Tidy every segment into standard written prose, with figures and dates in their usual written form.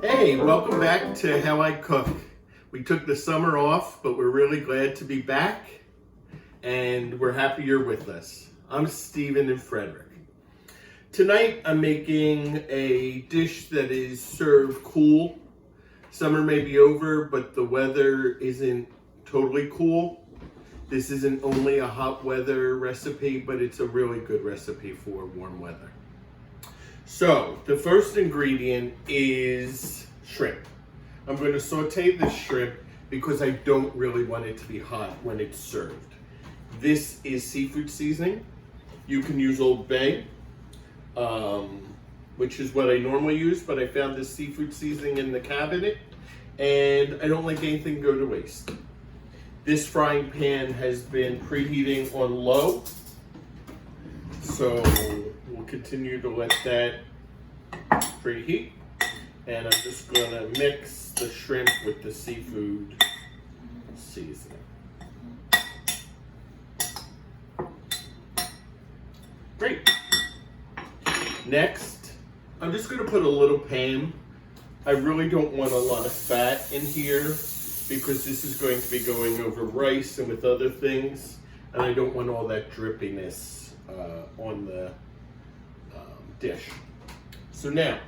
Hey, welcome back to How I Cook. We took the summer off, but we're really glad to be back, and we're happy you're with us. I'm Stephen and Frederick. Tonight I'm making a dish that is served cool. Summer may be over, but the weather isn't totally cool. This isn't only a hot weather recipe, but it's a really good recipe for warm weather. So, the first ingredient is shrimp. I'm going to saute the shrimp because I don't really want it to be hot when it's served. This is seafood seasoning. You can use Old Bay, which is what I normally use, but I found this seafood seasoning in the cabinet, and I don't like anything to go to waste. This frying pan has been preheating on low, so we'll continue to let that preheat. And I'm just gonna mix the shrimp with the seafood seasoning. Great. Next, I'm just gonna put a little pan. I really don't want a lot of fat in here because this is going to be going over rice and with other things, and I don't want all that drippiness on the dish. So now,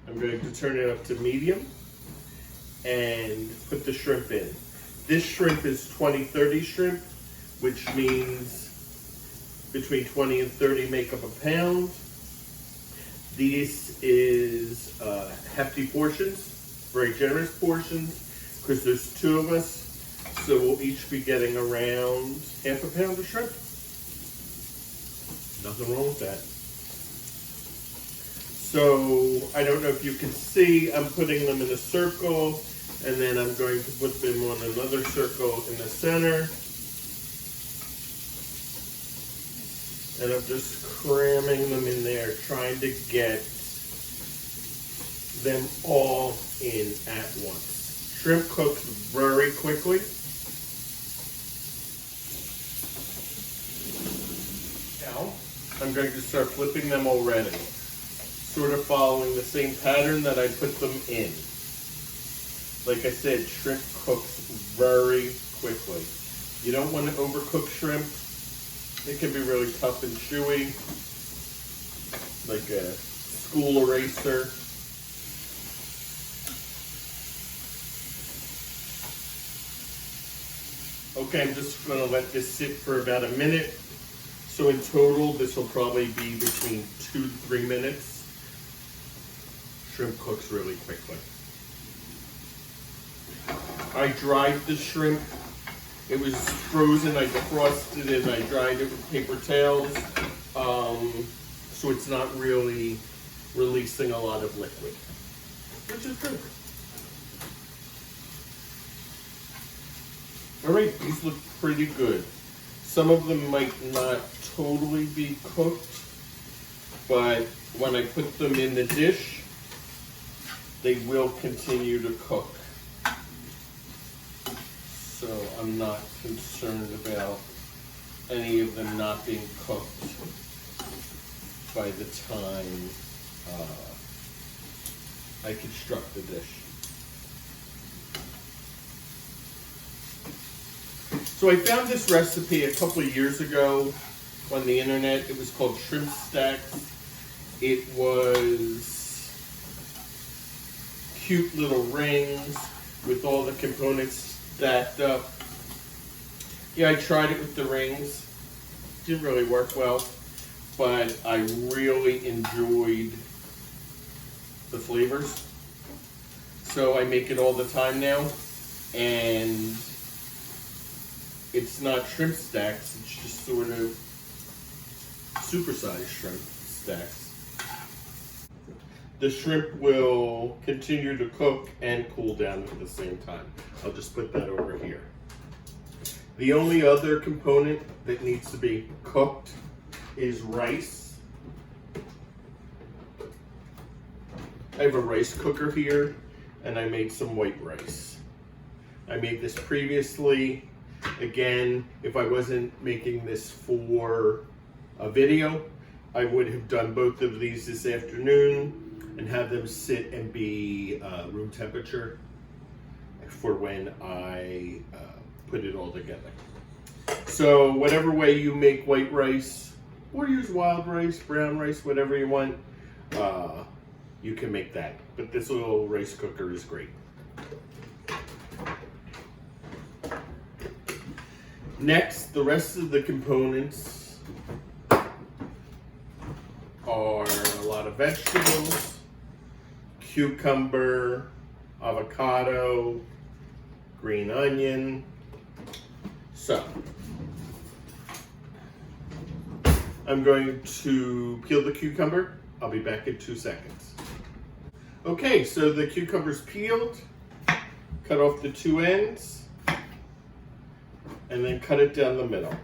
I'm going to turn it up to medium and put the shrimp in. This shrimp is 20-30 shrimp, which means between 20 and 30 make up a pound. This is hefty portions, very generous portions, because there's two of us, so we'll each be getting around half a pound of shrimp. Nothing wrong with that. So, I don't know if you can see, I'm putting them in a circle, and then I'm going to put them on another circle in the center. And I'm just cramming them in there, trying to get them all in at once. Shrimp cooks very quickly. Now, I'm going to start flipping them already, sort of following the same pattern that I put them in. Like I said, shrimp cooks very quickly. You don't want to overcook shrimp. It can be really tough and chewy, like a school eraser. Okay, I'm just going to let this sit for about a minute. So in total, this will probably be between 2 to 3 minutes. Shrimp cooks really quickly. I dried the shrimp. It was frozen, I defrosted it, I dried it with paper towels, so it's not really releasing a lot of liquid, which is good. All right, these look pretty good. Some of them might not totally be cooked, but when I put them in the dish, they will continue to cook. So I'm not concerned about any of them not being cooked by the time I construct the dish. So I found this recipe a couple of years ago on the internet. It was called shrimp stacks. It was cute little rings with all the components stacked up. Yeah, I tried it with the rings. Didn't really work well, but I really enjoyed the flavors. So I make it all the time now, and it's not shrimp stacks, it's just sort of supersized shrimp stacks. The shrimp will continue to cook and cool down at the same time. I'll just put that over here. The only other component that needs to be cooked is rice. I have a rice cooker here, and I made some white rice. I made this previously. Again, if I wasn't making this for a video, I would have done both of these this afternoon and have them sit and be room temperature for when I put it all together. So whatever way you make white rice, or use wild rice, brown rice, whatever you want, you can make that. But this little rice cooker is great. Next, the rest of the components are a lot of vegetables, cucumber, avocado, green onion. So, I'm going to peel the cucumber. I'll be back in 2 seconds. Okay, so the cucumber's peeled. Cut off the 2 ends and then cut it down the middle.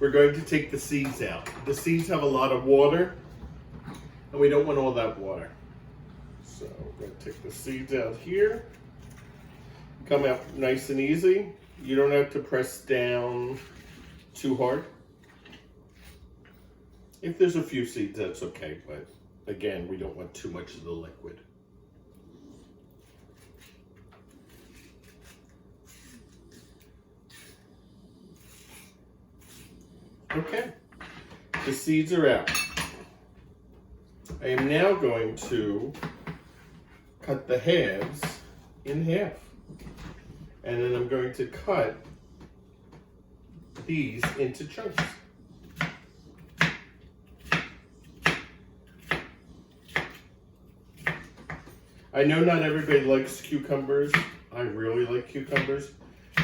We're going to take the seeds out. The seeds have a lot of water and we don't want all that water. So we're going to take the seeds out here. Come out nice and easy. You don't have to press down too hard. If there's a few seeds, that's okay, but again, we don't want too much of the liquid. Okay, the seeds are out. I am now going to cut the halves in half. And then I'm going to cut these into chunks. I know not everybody likes cucumbers. I really like cucumbers.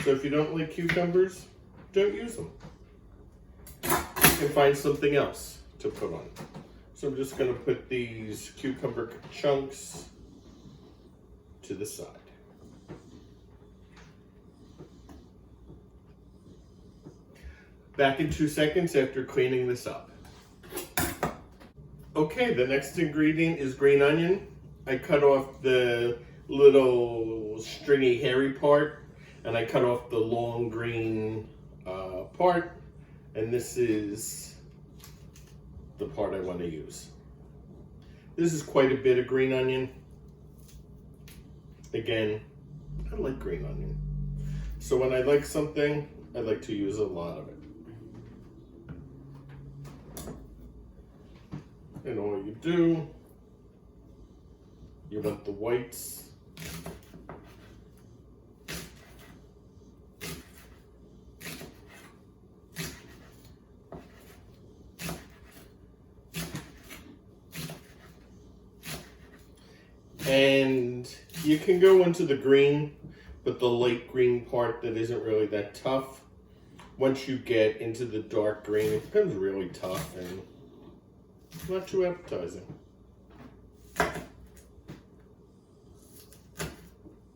So if you don't like cucumbers, don't use them. And find something else to put on. So I'm just going to put these cucumber chunks to the side. Back in 2 seconds after cleaning this up. Okay, the next ingredient is green onion. I cut off the little stringy hairy part and I cut off the long green part, and this is the part I want to use. This is quite a bit of green onion. Again, I like green onion. So when I like something, I like to use a lot of it. And all you do, you want the whites. And you can go into the green, but the light green part that isn't really that tough. Once you get into the dark green, it becomes really tough and not too appetizing.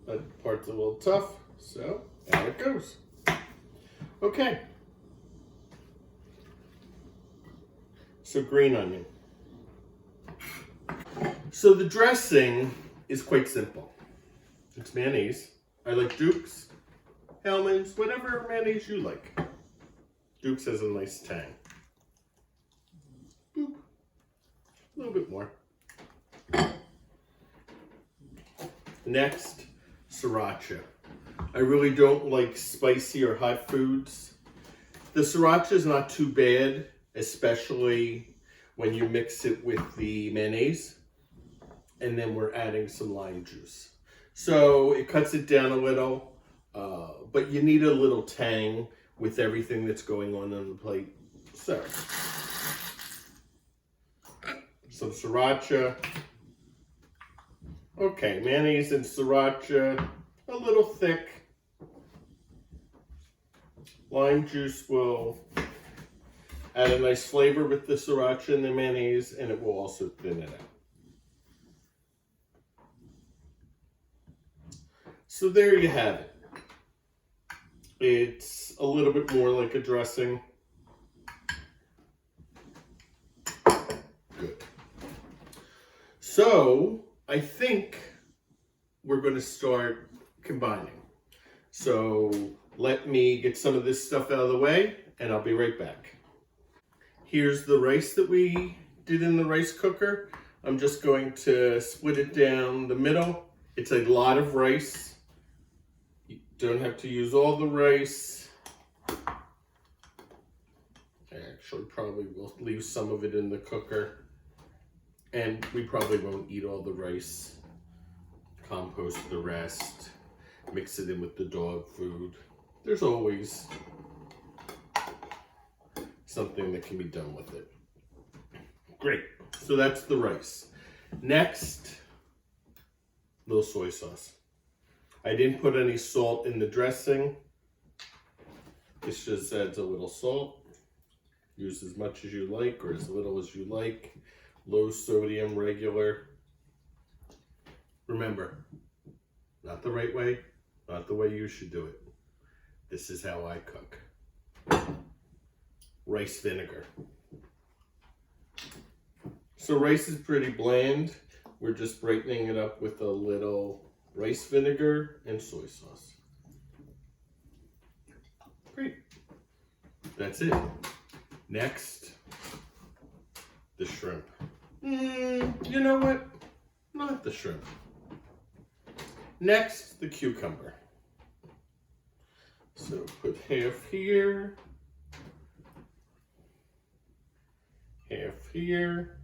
That part's a little tough, so out it goes. Okay. So green onion. So the dressing is quite simple. It's mayonnaise. I like Duke's, Hellmann's, whatever mayonnaise you like. Duke's has a nice tang. Boop. A little bit more. Next, sriracha. I really don't like spicy or hot foods. The sriracha is not too bad, especially when you mix it with the mayonnaise. And then we're adding some lime juice. So it cuts it down a little, but you need a little tang with everything that's going on the plate. So, some sriracha. Okay, mayonnaise and sriracha, a little thick. Lime juice will add a nice flavor with the sriracha and the mayonnaise, and it will also thin it out. So there you have it. It's a little bit more like a dressing. Good. So I think we're going to start combining. So let me get some of this stuff out of the way and I'll be right back. Here's the rice that we did in the rice cooker. I'm just going to split it down the middle. It's a lot of rice. You don't have to use all the rice. I actually probably will leave some of it in the cooker. And we probably won't eat all the rice. Compost the rest. Mix it in with the dog food. There's always something that can be done with it. Great. So that's the rice. Next, little soy sauce. I didn't put any salt in the dressing. This just adds a little salt. Use as much as you like or as little as you like. Low sodium, regular. Remember, not the right way, not the way you should do it. This is how I cook. Rice vinegar. So rice is pretty bland. We're just brightening it up with a little rice vinegar and soy sauce. Great. That's it. Next, the shrimp. You know what? Not the shrimp. Next, the cucumber. So put half here, half here.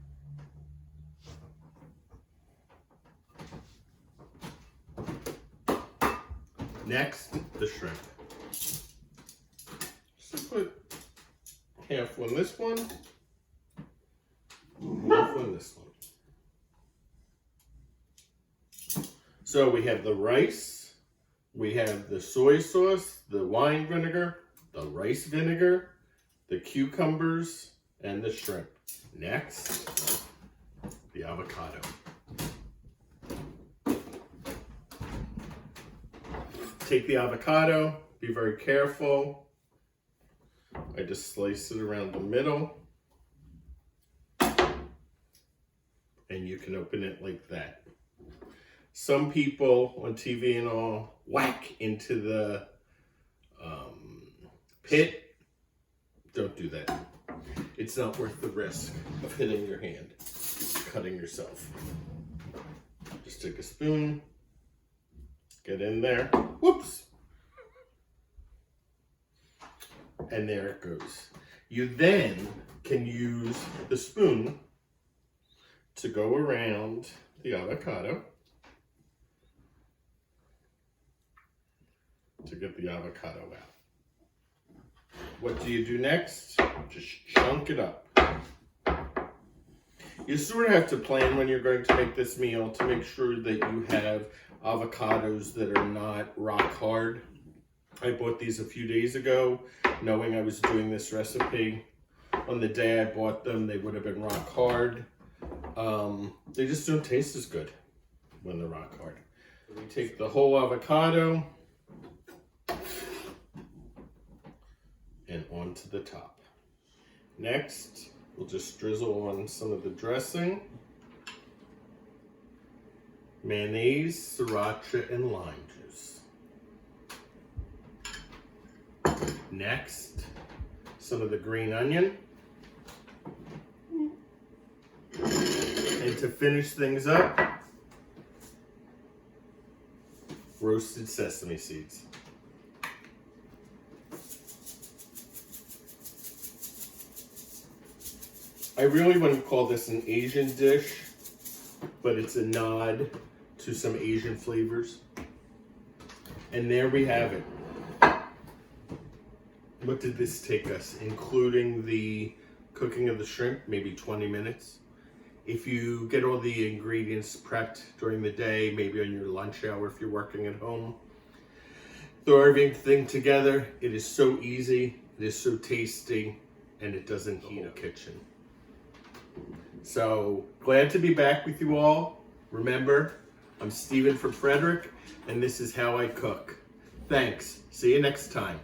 Next, the shrimp. So put half on this one, half on this one. So we have the rice, we have the soy sauce, the wine vinegar, the rice vinegar, the cucumbers, and the shrimp. Next, the avocado. Take the avocado, be very careful. I just slice it around the middle. And you can open it like that. Some people on TV and all whack into the pit. Don't do that. It's not worth the risk of hitting your hand, cutting yourself. Just take a spoon, get in there. Whoops. And there it goes. You then can use the spoon to go around the avocado to get the avocado out. What do you do next? Just chunk it up. You sort of have to plan when you're going to make this meal to make sure that you have avocados that are not rock hard. I bought these a few days ago, knowing I was doing this recipe. On the day I bought them, they would have been rock hard. They just don't taste as good when they're rock hard. We take the whole avocado and onto the top. Next, we'll just drizzle on some of the dressing. Mayonnaise, sriracha, and lime juice. Next, some of the green onion. And to finish things up, roasted sesame seeds. I really wouldn't call this an Asian dish, but it's a nod to some Asian flavors. And there we have it. What did this take us, including the cooking of the shrimp? Maybe 20 minutes. If you get all the ingredients prepped during the day, maybe on your lunch hour if you're working at home, throw everything together. It is so easy, it is so tasty, and it doesn't heat a kitchen. So glad to be back with you all. Remember, I'm Steven from Frederick, and this is How I Cook. Thanks. See you next time.